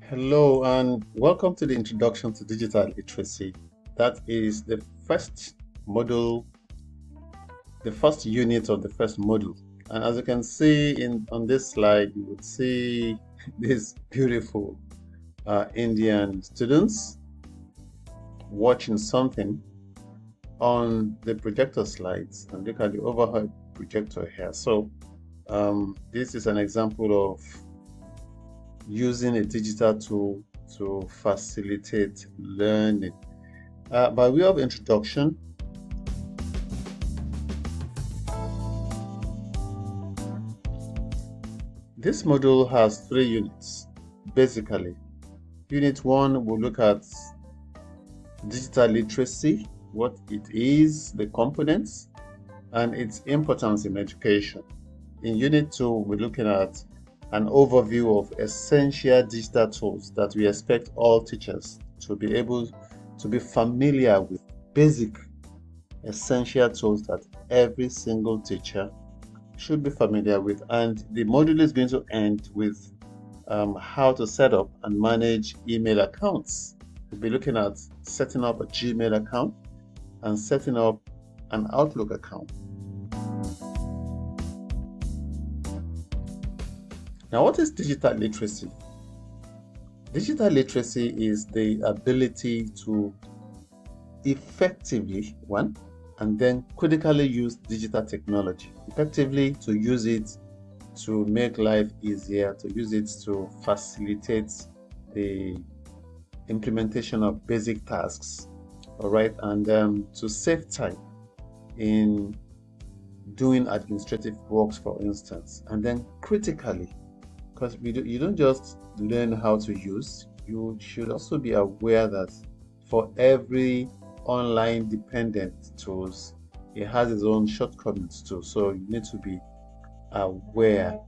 Hello and welcome to the Introduction to Digital Literacy. That is the first module, the first unit of the first module. And as you can see on this slide, you would see these beautiful Indian students watching something on the projector slides. And look at the overhead projector here. So this is an example of using a digital tool to facilitate learning. By way of introduction, this module has 3 units. Basically, Unit 1 will look at digital literacy, what it is, the components, and its importance in education. In Unit 2, we're looking at an overview of essential digital tools that we expect all teachers to be able to be familiar with. Basic essential tools that every single teacher should be familiar with. And the module is going to end with how to set up and manage email accounts. We'll be looking at setting up a Gmail account and setting up an Outlook account. Now, what is digital literacy? Digital literacy is the ability to effectively, one, and then critically use digital technology. Effectively to use it to make life easier, to use it to facilitate the implementation of basic tasks, all right, and to save time in doing administrative works, for instance, and then critically, because you don't just learn how to use, you should also be aware that for every online dependent tools, it has its own shortcomings too. So you need to be aware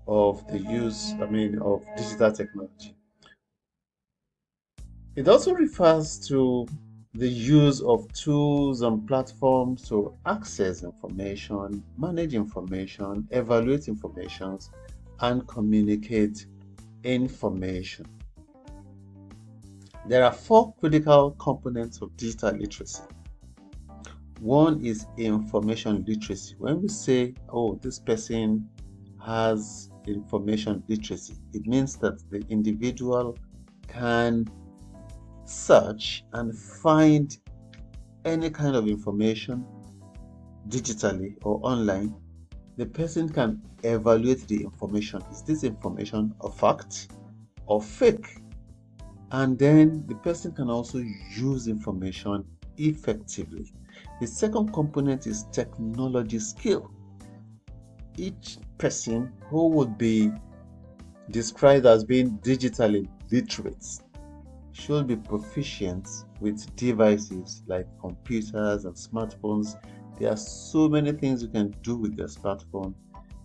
of the use, of digital technology. It also refers to the use of tools and platforms to access information, manage information, evaluate information, and communicate information. There are 4 critical components of digital literacy. One is information literacy. When we say, oh, this person has information literacy, it means that the individual can search and find any kind of information digitally or online. The person can evaluate the information. Is this information a fact or fake? And then the person can also use information effectively. The second component is technology skill. Each person who would be described as being digitally literate should be proficient with devices like computers and smartphones. There are so many things you can do with your smartphone.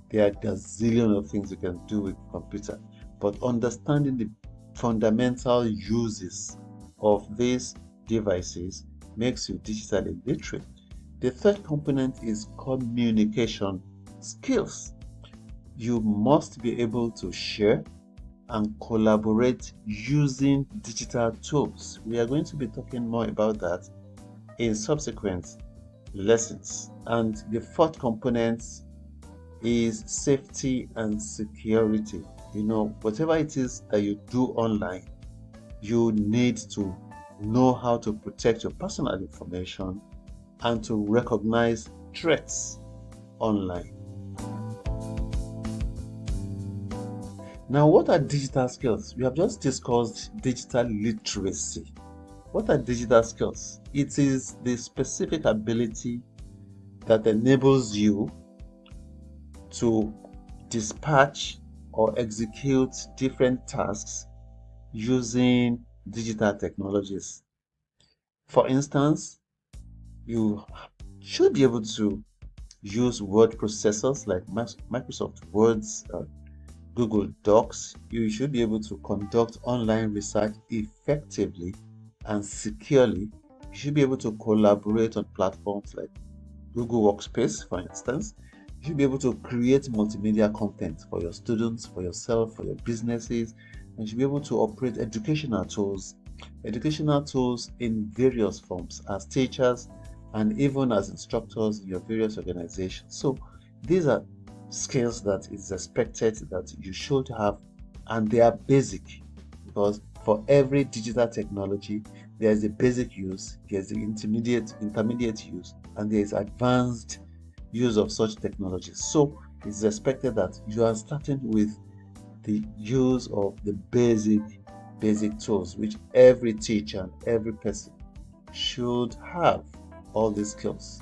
There are a gazillion of things you can do with computer. But understanding the fundamental uses of these devices makes you digitally literate. The third component is communication skills. You must be able to share and collaborate using digital tools. We are going to be talking more about that in subsequent lessons. And the fourth component is safety and security. Whatever it is that you do online, you need to know how to protect your personal information and to recognize threats online. Now, what are digital skills? We have just discussed digital literacy. What are digital skills? It is the specific ability that enables you to dispatch or execute different tasks using digital technologies. For instance, you should be able to use word processors like Microsoft Words, Google Docs. You should be able to conduct online research effectively and securely. You should be able to collaborate on platforms like Google Workspace, for instance. You should be able to create multimedia content for your students, for yourself, for your businesses, and you should be able to operate educational tools in various forms as teachers and even as instructors in your various organizations. So these are skills that is expected that you should have, and they are basic because for every digital technology there is a basic use, there's the intermediate use, and there is advanced use of such technologies. So it's expected that you are starting with the use of the basic tools, which every teacher and every person should have all these skills.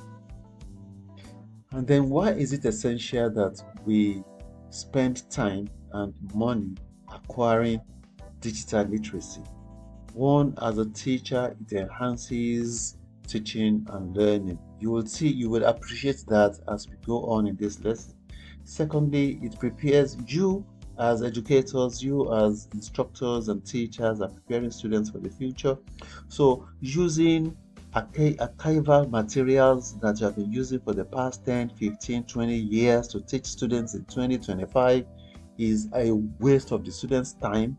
And then why is it essential that we spend time and money acquiring digital literacy? One, as a teacher, it enhances teaching and learning. You will appreciate that as we go on in this lesson. Secondly, it prepares you as educators, you as instructors and teachers are preparing students for the future. So using archival materials that you have been using for the past 10, 15, 20 years to teach students in 2025 is a waste of the students' time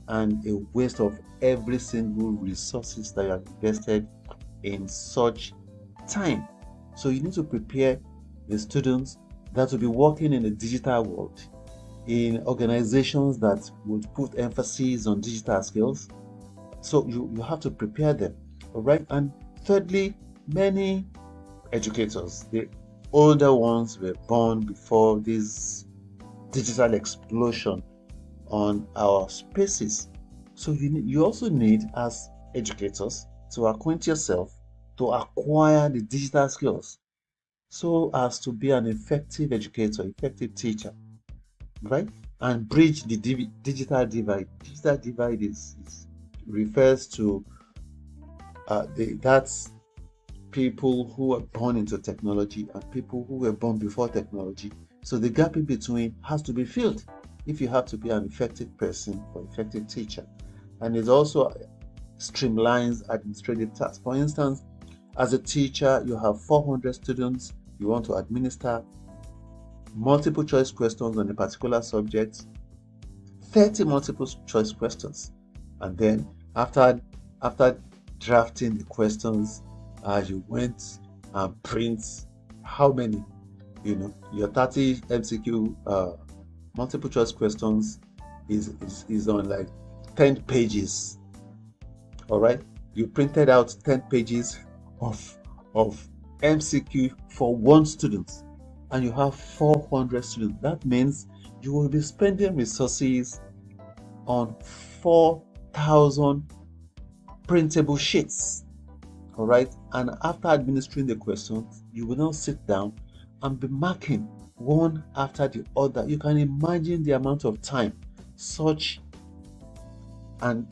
and a waste of every single resources that you have invested in such time. So you need to prepare the students that will be working in the digital world, in organizations that would put emphasis on digital skills. So you have to prepare them. All right. And thirdly, many educators, the older ones, were born before this digital explosion on our spaces. So you also need, as educators, to acquaint yourself to acquire the digital skills so as to be an effective educator, effective teacher, right? And bridge the digital divide. Digital divide is refers to that's people who were born into technology and people who were born before technology. So the gap in between has to be filled if you have to be an effective person or effective teacher. And it also streamlines administrative tasks. For instance, as a teacher, you have 400 students, you want to administer multiple choice questions on a particular subject, 30 multiple choice questions. And then after drafting the questions, you went and print how many, your 30 MCQ multiple choice questions is on like 10 pages. All right, you printed out 10 pages of of MCQ for one student, and you have 400 students. That means you will be spending resources on 4,000 printable sheets. All right, and after administering the questions, you will now sit down and be marking one after the other. You can imagine the amount of time such an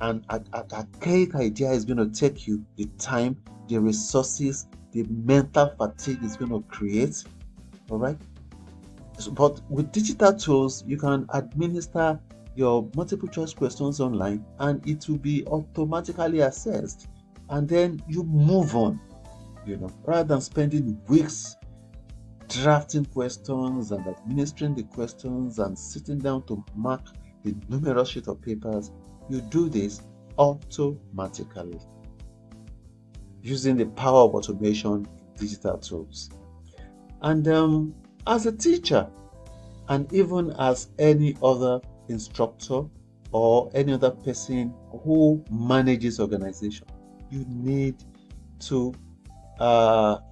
archaic idea is going to take you, the time, the resources, the mental fatigue is going to create. All right. But with digital tools, you can administer your multiple choice questions online and it will be automatically assessed. And then you move on, rather than spending weeks drafting questions and administering the questions and sitting down to mark the numerous sheet of papers. You do this automatically using the power of automation in digital tools. And as a teacher, and even as any other instructor or any other person who manages organization, you need to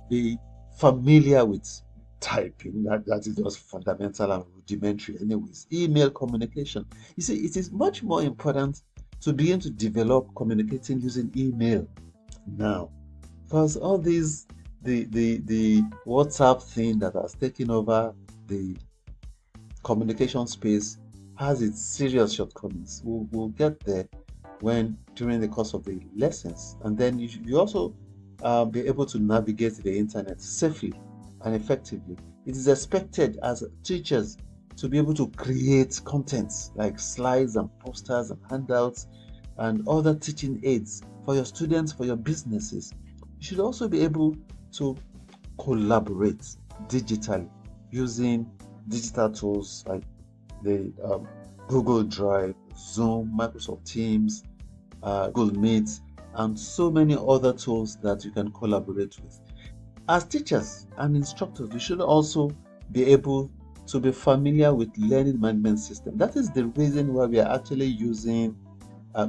be familiar with typing. That is just fundamental and rudimentary anyways. Email communication, you see, it is much more important to begin to develop communicating using email now, because all these the WhatsApp thing that has taken over the communication space has its serious shortcomings. We'll get there when during the course of the lessons, and then you also be able to navigate the internet safely and effectively. It is expected as teachers to be able to create content like slides and posters and handouts and other teaching aids for your students, for your businesses. You should also be able to collaborate digitally using digital tools like the Google Drive, Zoom, Microsoft Teams, Google Meet, and so many other tools that you can collaborate with. As teachers and instructors, we should also be able to be familiar with learning management system. That is the reason why we are actually using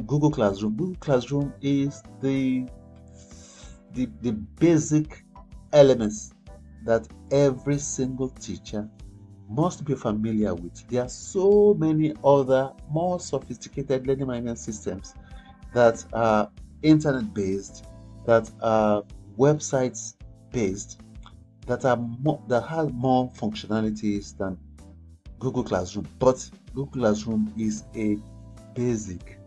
Google Classroom. Google Classroom is the basic elements that every single teacher must be familiar with. There are so many other more sophisticated learning management systems that are internet based, that are websites based, that are more, that have more functionalities than Google Classroom. But Google Classroom is a basic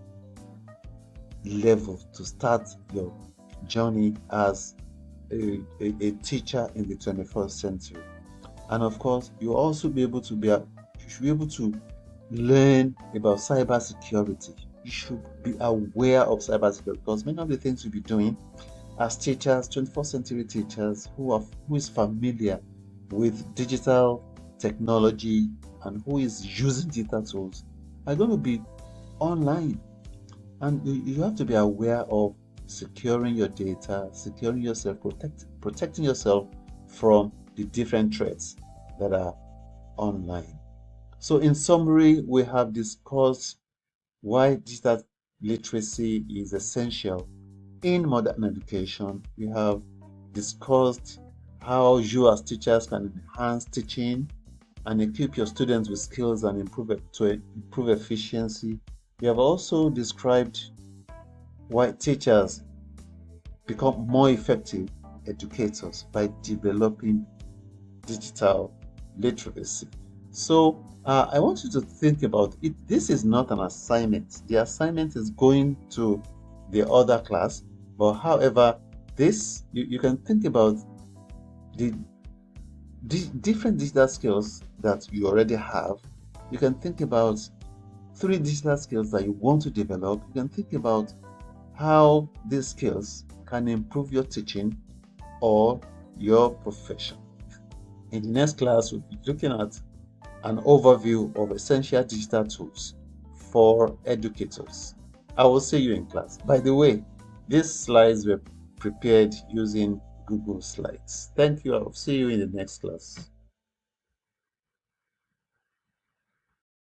level to start your journey as a teacher in the 21st century. And of course, you also be able to you should be able to learn about cybersecurity. You should be aware of cybersecurity because many of the things you'll be doing as teachers, 21st century teachers who is familiar with digital technology and who is using digital tools are going to be online. And you have to be aware of securing your data, securing yourself, protecting yourself from the different threats that are online. So, in summary, we have discussed why digital literacy is essential in modern education. We have discussed how you, as teachers, can enhance teaching and equip your students with skills and improve efficiency. We have also described why teachers become more effective educators by developing digital literacy. So I want you to think about it. This is not an assignment. The assignment is going to the other class. But however, this you can think about the different digital skills that you already have. You can think about 3 digital skills that you want to develop. You can think about how these skills can improve your teaching or your profession. In the next class, we'll be looking at an overview of essential digital tools for educators. I will see you in class. By the way, these slides were prepared using Google Slides. Thank you. I'll see you in the next class.